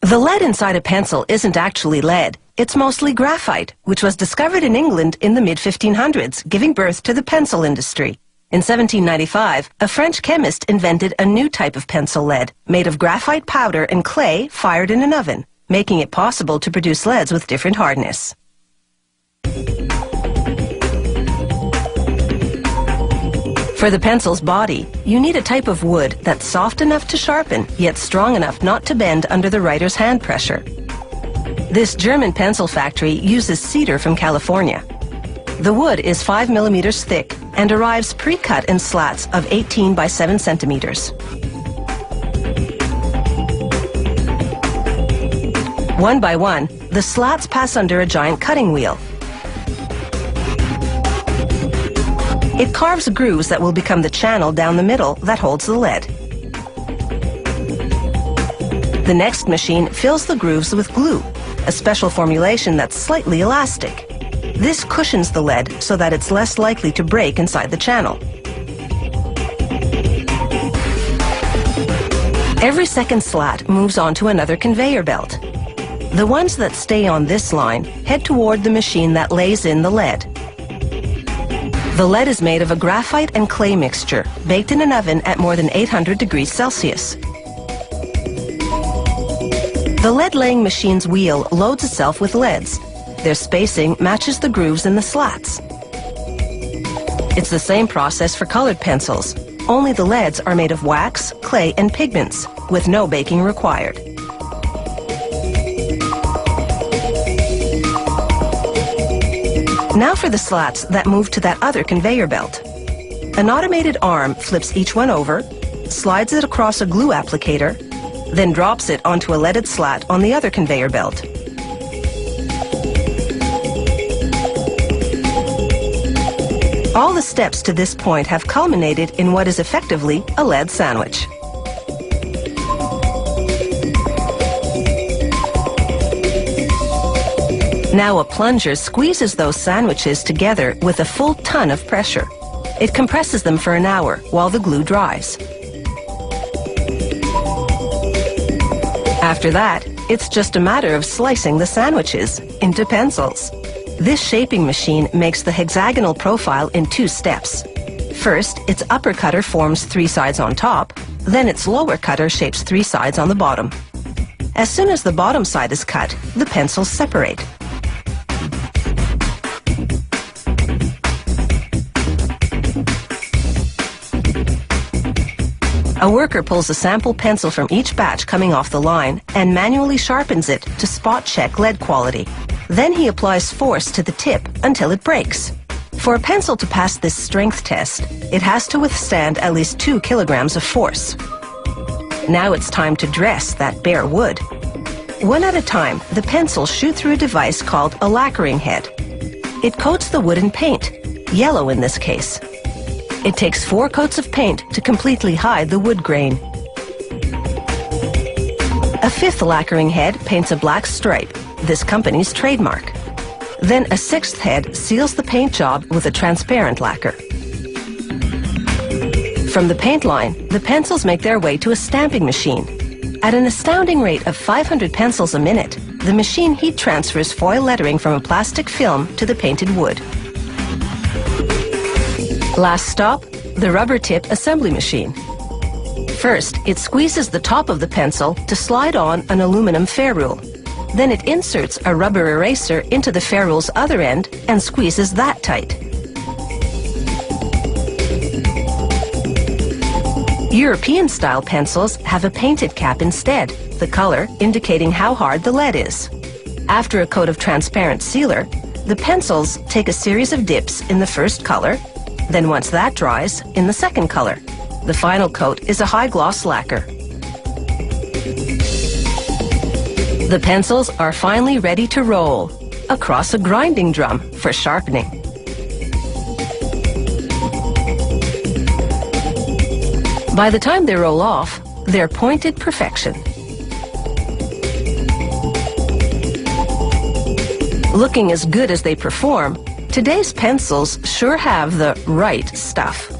The lead inside a pencil isn't actually lead. It's mostly graphite, which was discovered in England in the mid-1500s, giving birth to the pencil industry. In 1795, a French chemist invented a new type of pencil lead, made of graphite powder and clay fired in an oven, making it possible to produce leads with different hardness. For the pencil's body, you need a type of wood that's soft enough to sharpen, yet strong enough not to bend under the writer's hand pressure. This German pencil factory uses cedar from California. The wood is 5 millimeters thick and arrives pre-cut in slats of 18 by 7 centimeters. One by one, the slats pass under a giant cutting wheel. It carves grooves that will become the channel down the middle that holds the lead. The next machine fills the grooves with glue, a special formulation that's slightly elastic. This cushions the lead so that it's less likely to break inside the channel. Every second slat moves on to another conveyor belt. The ones that stay on this line head toward the machine that lays in the lead. The lead is made of a graphite and clay mixture, baked in an oven at more than 800 degrees Celsius. The lead-laying machine's wheel loads itself with leads. Their spacing matches the grooves in the slats. It's the same process for colored pencils, only the leads are made of wax, clay, and pigments, with no baking required. Now for the slats that move to that other conveyor belt. An automated arm flips each one over, slides it across a glue applicator, then drops it onto a leaded slat on the other conveyor belt. All the steps to this point have culminated in what is effectively a lead sandwich. Now a plunger squeezes those sandwiches together with a full ton of pressure. It compresses them for an hour while the glue dries. After that, it's just a matter of slicing the sandwiches into pencils. This shaping machine makes the hexagonal profile in 2 steps. First, its upper cutter forms 3 sides on top, then its lower cutter shapes 3 sides on the bottom. As soon as the bottom side is cut, the pencils separate. A worker pulls a sample pencil from each batch coming off the line and manually sharpens it to spot check lead quality. Then he applies force to the tip until it breaks. For a pencil to pass this strength test, it has to withstand at least 2 kilograms of force. Now it's time to dress that bare wood. One at a time, the pencils shoot through a device called a lacquering head. It coats the wood in paint, yellow in this case. It takes 4 coats of paint to completely hide the wood grain. A 5th lacquering head paints a black stripe, this company's trademark. Then a 6th head seals the paint job with a transparent lacquer. From the paint line, the pencils make their way to a stamping machine. At an astounding rate of 500 pencils a minute, the machine heat transfers foil lettering from a plastic film to the painted wood. Last stop, the rubber tip assembly machine. First, it squeezes the top of the pencil to slide on an aluminum ferrule. Then it inserts a rubber eraser into the ferrule's other end and squeezes that tight. European-style pencils have a painted cap instead, the color indicating how hard the lead is. After a coat of transparent sealer, the pencils take a series of dips in the first color, then once that dries, in the second color. The final coat is a high-gloss lacquer. The pencils are finally ready to roll across a grinding drum for sharpening. By the time they roll off, they're pointed perfection. Looking as good as they perform, today's pencils sure have the right stuff.